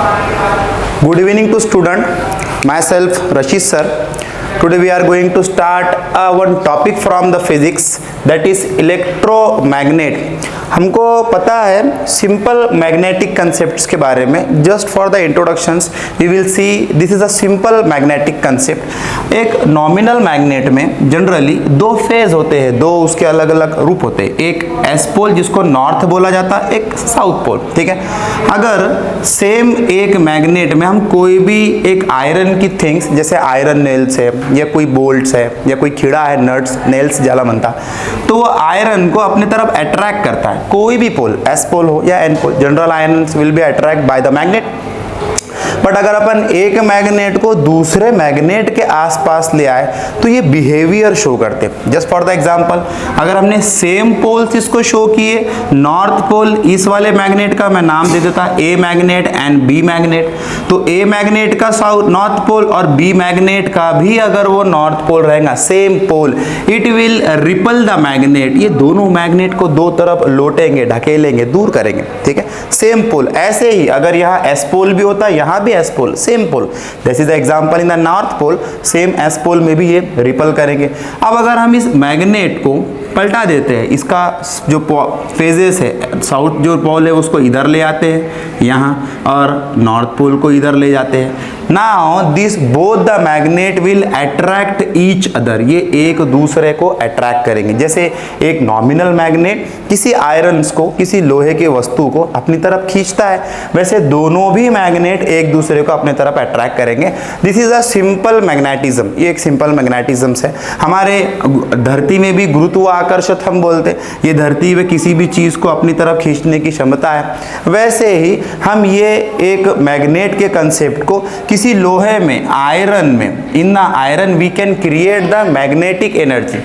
Good evening to student. Myself Rashish sir. Today we are going to start one topic from the physics, that is electromagnet. हमको पता है simple magnetic concepts के बारे में. Just for the introductions we will see this is a simple magnetic concept. एक nominal magnet में generally दो phase होते हैं, दो उसके अलग अलग रूप होते हैं. एक एस पोल जिसको नॉर्थ बोला जाता है, एक साउथ पोल. ठीक है. अगर सेम एक मैग्नेट में हम कोई भी एक आयरन की थिंग्स जैसे आयरन नेल्स है या कोई बोल्ट्स है या कोई खिड़ा है, नट्स नेल्स ज्यादा बनता, तो वो आयरन को अपनी तरफ अट्रैक्ट करता है. कोई भी पोल, एस पोल हो या N pole, general irons will be attract by the magnet. But अगर अपन एक मैग्नेट को दूसरे मैग्नेट के आसपास ले आए तो ये बिहेवियर शो करते हैं. जस्ट फॉर द एग्जांपल, अगर हमने सेम पोल्स इसको शो किए, नॉर्थ पोल इस वाले मैग्नेट का मैं नाम दे देता A magnet and B magnet, तो ए मैग्नेट का साउथ नॉर्थ पोल और बी मैग्नेट का भी अगर वो नॉर्थ पोल रहेगा, same pole, it will repel the magnet. ये दोनों मैग्नेट को दो तरफ लोटेंगे, ढकेलेंगे, दूर करेंगे. ठीक है. Same pole. ऐसे ही अगर यहाँ एस पोल भी होता है, यहाँ भी S pole, same pole, this is the example in the north pole, same S pole में भी ये रिपल करेंगे. अब अगर हम इस मैग्नेट को पलटा देते हैं, इसका जो फेजेस है, साउथ जो पोल है उसको इधर ले आते हैं यहाँ, और नॉर्थ पोल को इधर ले जाते हैं. Now this both the magnet will attract each other. ये एक दूसरे को अट्रैक्ट करेंगे. जैसे एक नॉमिनल मैग्नेट किसी आयरन्स को, किसी लोहे के वस्तु को अपनी तरफ खींचता है, वैसे दोनों भी मैग्नेट एक दूसरे को अपने तरफ अट्रैक्ट करेंगे. This is a simple magnetism. ये एक सिंपल मैग्नेटिज्म है. हमारे धरती में भी गुरुत्वाकर्षण हम बोलते हैं, ये धरती में किसी भी चीज को अपनी तरफ खींचने की क्षमता है. वैसे ही हम ये एक मैग्नेट के कंसेप्ट को किसी लोहे में, आयरन में, in the iron we can create the magnetic energy.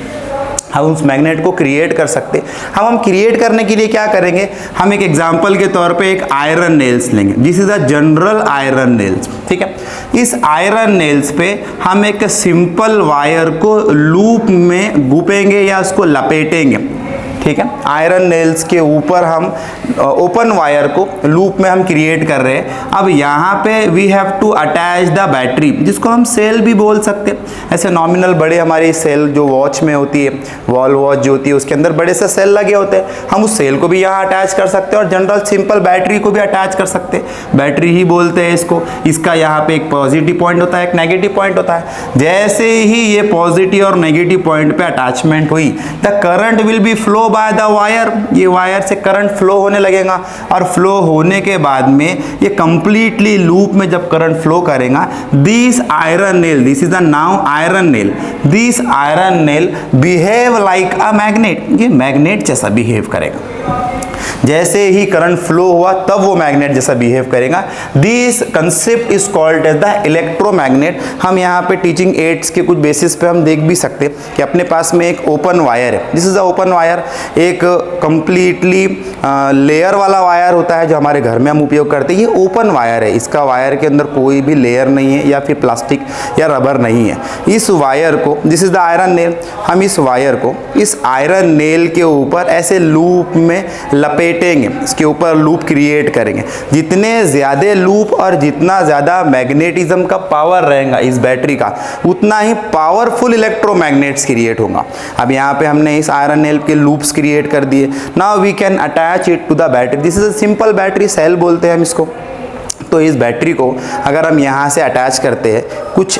हम उस मैग्नेट को क्रिएट कर सकते. हम क्रिएट करने के लिए क्या करेंगे, हम एक एग्जांपल के तौर पे एक आयरन नेल्स लेंगे. This is a general iron nails. ठीक है. इस आयरन नेल्स पे हम एक सिंपल वायर को लूप में गुपेंगे या उसको लपेटेंगे. ठीक है. आयरन नेल्स के ऊपर हम ओपन वायर को लूप में हम क्रिएट कर रहे हैं. अब यहाँ पे we have to attach the battery, जिसको हम सेल भी बोल सकते हैं. ऐसे नॉमिनल बड़े हमारी सेल जो वॉच में होती है, वॉल वॉच जो होती है, उसके अंदर बड़े से सेल लगे होते हैं. हम उस सेल को भी यहाँ अटैच कर सकते हैं और जनरल सिंपल बैटरी को भी अटैच कर सकते हैं. बैटरी ही बोलते हैं इसको. इसका यहाँ पे एक पॉजिटिव पॉइंट होता है, एक नेगेटिव पॉइंट होता है. जैसे ही ये पॉजिटिव और नेगेटिव पॉइंट पे अटैचमेंट हुई, the current will be flow by the wire. ये वायर से करंट फ्लो होने लगेगा, और फ्लो होने के बाद में ये कंप्लीटली लूप में जब करंट फ्लो करेगा, this iron nail, this is the now iron nail, this iron nail behave like a magnet. ये मैग्नेट जैसा बिहेव करेगा. जैसे ही करंट फ्लो हुआ तब वो मैग्नेट जैसा बिहेव करेगा. This concept is called as the electromagnet. हम यहाँ पे टीचिंग एड्स के कुछ बेसिस पे हम देख भी सकते हैं कि अपने पास में एक ओपन वायर है. This is a open wire. एक कंप्लीटली लेयर वाला वायर होता है जो हमारे घर में हम उपयोग करते हैं. ये ओपन वायर है. इसका वायर के अंदर कोई भी लेयर नहीं है या फिर प्लास्टिक या रबर नहीं है. इस वायर को, this is the iron nail, हम इस वायर को इस आयरन नेल के ऊपर ऐसे लूप में लपेटेंगे, इसके ऊपर लूप क्रिएट करेंगे. जितने ज़्यादा लूप और जितना ज़्यादा मैग्नेटिज्म का पावर रहेगा इस बैटरी का, उतना ही पावरफुल इलेक्ट्रोमैग्नेट्स क्रिएट होगा. अब यहाँ पे हमने इस आयरन नेल के लूप्स क्रिएट कर दिए. Now we can attach it to the battery. This is a simple battery cell बोलते हैं हम इसको. तो इस बैटरी को अगर हम यहाँ से अटैच करते हैं कुछ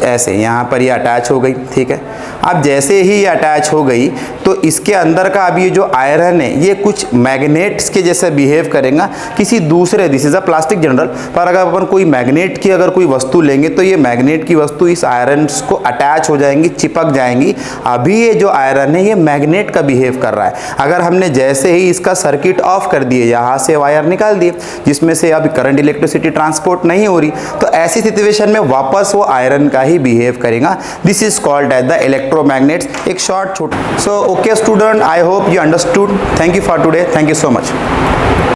ऐसे यहाँ पर ये अटैच हो गई. ठीक है. अब जैसे ही ये अटैच हो गई तो इसके अंदर का अब ये जो आयरन है ये कुछ मैग्नेट्स के जैसे बिहेव करेगा किसी दूसरे, this is a plastic general, पर अगर अपन कोई मैग्नेट की अगर कोई वस्तु लेंगे तो ये मैग्नेट की वस्तु इस आयरन को अटैच हो जाएंगी, चिपक जाएंगी. अभी ये जो आयरन है ये मैग्नेट का बिहेव कर रहा है. अगर हमने जैसे ही इसका सर्किट ऑफ कर दिए, यहाँ से वायर निकाल दिए जिसमें से अब करंट इलेक्ट्रिसिटी ट्रांसपोर्ट नहीं हो रही, तो ऐसी सिचुएशन में वापस वो आयरन का ही बिहेव करेगा. This is called as the electromagnets. एक शॉर्ट छोटा. So okay student, I hope you understood. Thank you for today. Thank you so much.